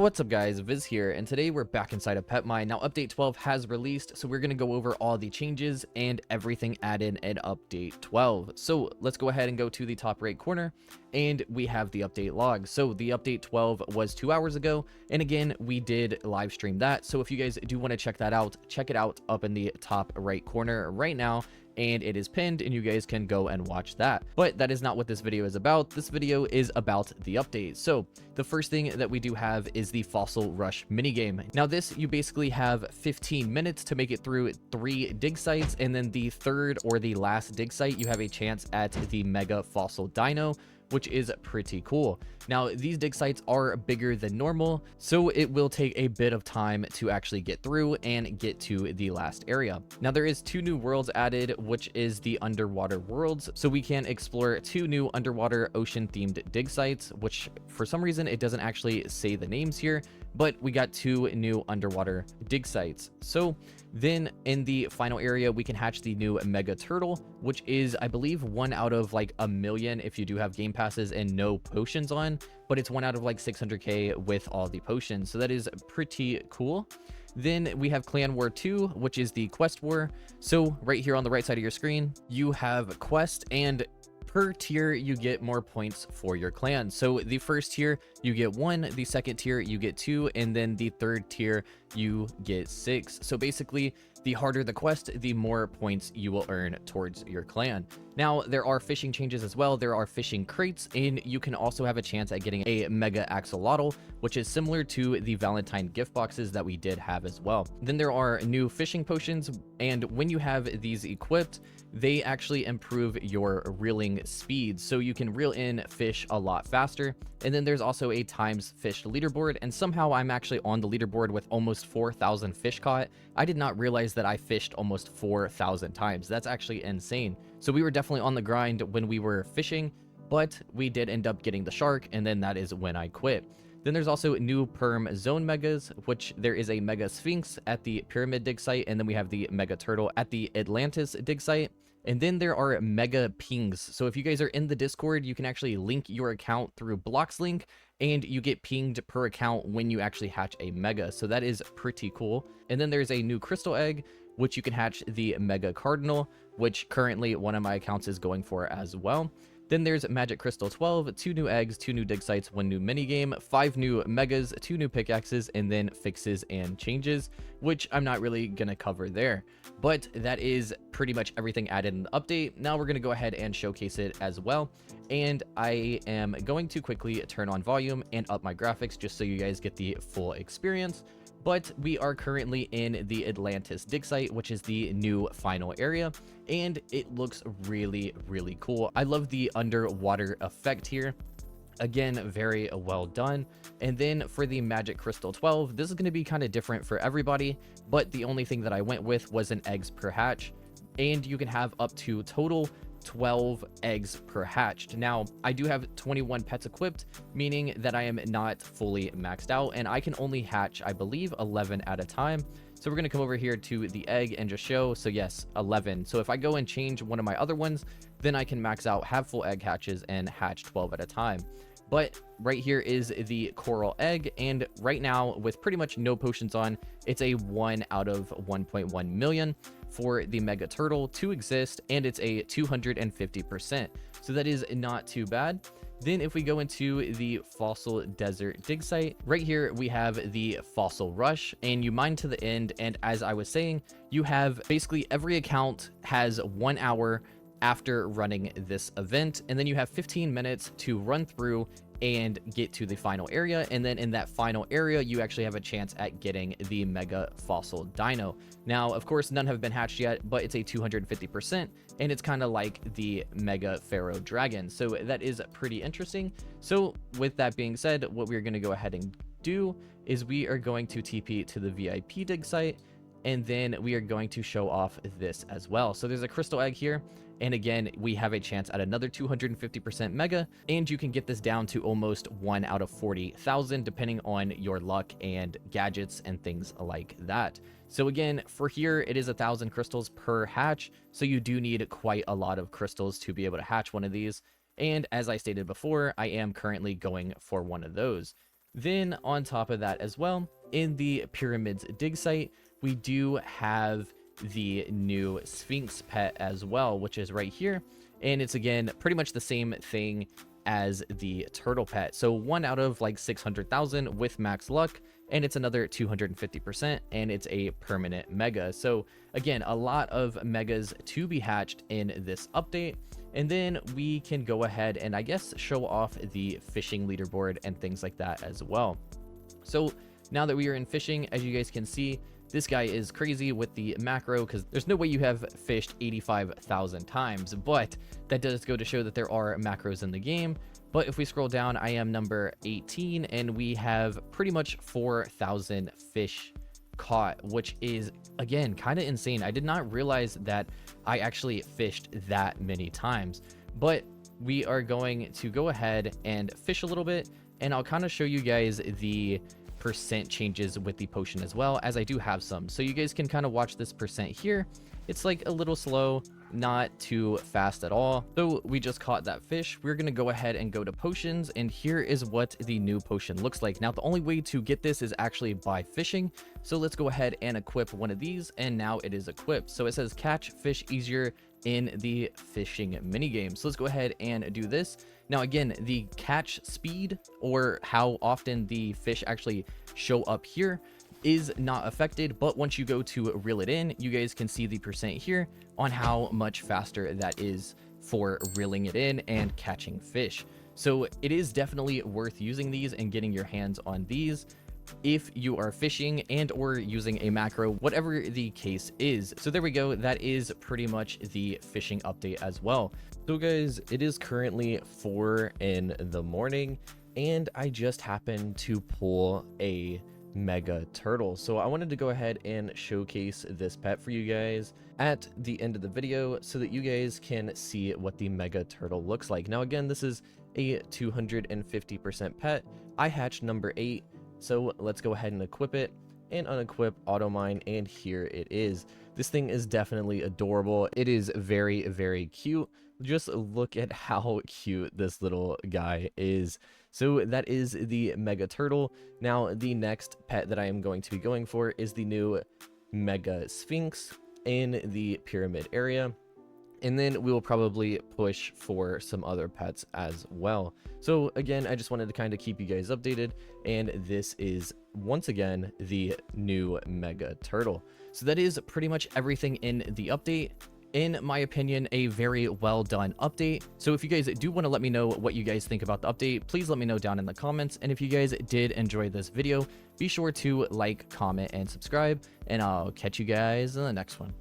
What's up guys, Viz here, and today we're back inside of Pet Mine. Now update 12 has released, so we're going to go over all the changes and everything added in update 12. So let's go ahead and go to the top right corner, and we have the update log. So the update 12 was 2 hours ago, and again, we did live stream that. So if you guys do want to check that out, check it out up in the top right corner right now. And it is pinned and you guys can go and watch that. But that is not what this video is about. This video is about the update. So the first thing that we do have is the Fossil Rush minigame. Now this, you basically have 15 minutes to make it through 3 dig sites, and then the third or the last dig site, you have a chance at the Mega Fossil Dino, which is pretty cool. Now, these dig sites are bigger than normal, so it will take a bit of time to actually get through and get to the last area. Now, there is 2 new worlds added, which is the underwater worlds. So we can explore 2 new underwater ocean themed dig sites, which for some reason it doesn't actually say the names here, but we got 2 new underwater dig sites. So then in the final area, we can hatch the new Mega Turtle, which is, I believe, 1 out of like a million if you do have game passes and no potions on, but it's 1 out of like 600k with all the potions. So that is pretty cool. Then we have Clan War 2, which is the Quest War. So right here on the right side of your screen, you have Quest, and per tier you get more points for your clan. So the first tier you get 1, the second tier you get 2, and then the third tier you get 6. So basically, the harder the quest, the more points you will earn towards your clan. Now, there are fishing changes as well. There are fishing crates, and you can also have a chance at getting a Mega Axolotl, which is similar to the Valentine gift boxes that we did have as well. Then there are new fishing potions, and when you have these equipped, they actually improve your reeling speed, so you can reel in fish a lot faster. And then there's also a times fished leaderboard, and somehow I'm actually on the leaderboard with almost 4,000 fish caught. I did not realize that I fished almost 4,000 times. That's actually insane. So we were definitely on the grind when we were fishing, but we did end up getting the shark, and then that is when I quit. Then there's also new Perm Zone Megas, which there is a Mega Sphinx at the Pyramid dig site, and then we have the Mega Turtle at the Atlantis dig site. And then there are Mega Pings. So if you guys are in the Discord, you can actually link your account through Blox Link, and you get pinged per account when you actually hatch a Mega. So that is pretty cool. And then there's a new Crystal Egg, which you can hatch the Mega Cardinal, which currently one of my accounts is going for as well. Then there's Magic Crystal 12, 2 new eggs, 2 new dig sites, 1 new minigame, 5 new megas, 2 new pickaxes, and then fixes and changes, which I'm not really going to cover there. But that is pretty much everything added in the update. Now we're going to go ahead and showcase it as well. And I am going to quickly turn on volume and up my graphics just so you guys get the full experience. But we are currently in the Atlantis dig site, which is the new final area, and it looks really, really cool. I love the underwater effect here. Again, very well done. And then for the Magic Crystal 12, this is going to be kind of different for everybody, but the only thing that I went with was an eggs per hatch, and you can have up to total 12 eggs per hatched. Now, I do have 21 pets equipped, meaning that I am not fully maxed out, and I can only hatch, I believe, 11 at a time. So we're going to come over here to the egg and just show. So yes, 11. So if I go and change one of my other ones, then I can max out, have full egg hatches, and hatch 12 at a time. But right here is the coral egg, and right now with pretty much no potions on, it's a 1 out of 1.1 million for the Mega Turtle to exist, and it's a 250%. So that is not too bad. Then if we go into the Fossil Desert dig site, right here we have the Fossil Rush, and you mine to the end, and as I was saying, you have basically every account has 1 hour after running this event, and then you have 15 minutes to run through and get to the final area, and then in that final area you actually have a chance at getting the Mega Fossil Dino. Now, of course, none have been hatched yet, but it's a 250%, and it's kind of like the Mega Pharaoh Dragon, so that is pretty interesting. So with that being said, what we're going to go ahead and do is we are going to TP to the VIP dig site, and then we are going to show off this as well. So there's a crystal egg here, and again, we have a chance at another 250% mega, and you can get this down to almost 1 out of 40,000 depending on your luck and gadgets and things like that. So again, for here, it is 1,000 crystals per hatch, so you do need quite a lot of crystals to be able to hatch one of these. And as I stated before, I am currently going for one of those. Then on top of that as well, in the Pyramids dig site, we do have the new Sphinx pet as well, which is right here. And it's again pretty much the same thing as the turtle pet. So 1 out of like 600,000 with max luck, and it's another 250%, and it's a permanent mega. So again, a lot of megas to be hatched in this update. And then we can go ahead and I guess show off the fishing leaderboard and things like that as well. So now that we are in fishing, as you guys can see, this guy is crazy with the macro because there's no way you have fished 85,000 times, but that does go to show that there are macros in the game. But if we scroll down, I am number 18 and we have pretty much 4,000 fish caught, which is again kind of insane. I did not realize that I actually fished that many times, but we are going to go ahead and fish a little bit, and I'll kind of show you guys the percent changes with the potion as well, as I do have some, so you guys can kind of watch this percent here. It's like a little slow, not too fast at all. So we just caught that fish. We're gonna go ahead and go to potions, and here is what the new potion looks like. Now the only way to get this is actually by fishing, so let's go ahead and equip one of these, and now it is equipped. So it says catch fish easier in the fishing mini game. So let's go ahead and do this. Now again, the catch speed, or how often the fish actually show up here, is not affected, but once you go to reel it in, you guys can see the percent here on how much faster that is for reeling it in and catching fish. So it is definitely worth using these and getting your hands on these if you are fishing and or using a macro, whatever the case is. So there we go, that is pretty much the fishing update as well. So guys, it is currently 4 in the morning and I just happened to pull a mega turtle. So I wanted to go ahead and showcase this pet for you guys at the end of the video so that you guys can see what the mega turtle looks like. Now again, this is a 250% pet. I hatched number 8, so let's go ahead and equip it and unequip auto mine, and here it is. This thing is definitely adorable. It is very, very cute. Just look at how cute this little guy is. So that is the mega turtle. Now the next pet that I am going to be going for is the new mega sphinx in the pyramid area, and then we will probably push for some other pets as well. So again, I just wanted to kind of keep you guys updated, and this is once again the new mega turtle. So that is pretty much everything in the update. In my opinion, a very well done update. So if you guys do want to let me know what you guys think about the update, please let me know down in the comments. And if you guys did enjoy this video, be sure to like, comment, and subscribe, and I'll catch you guys in the next one.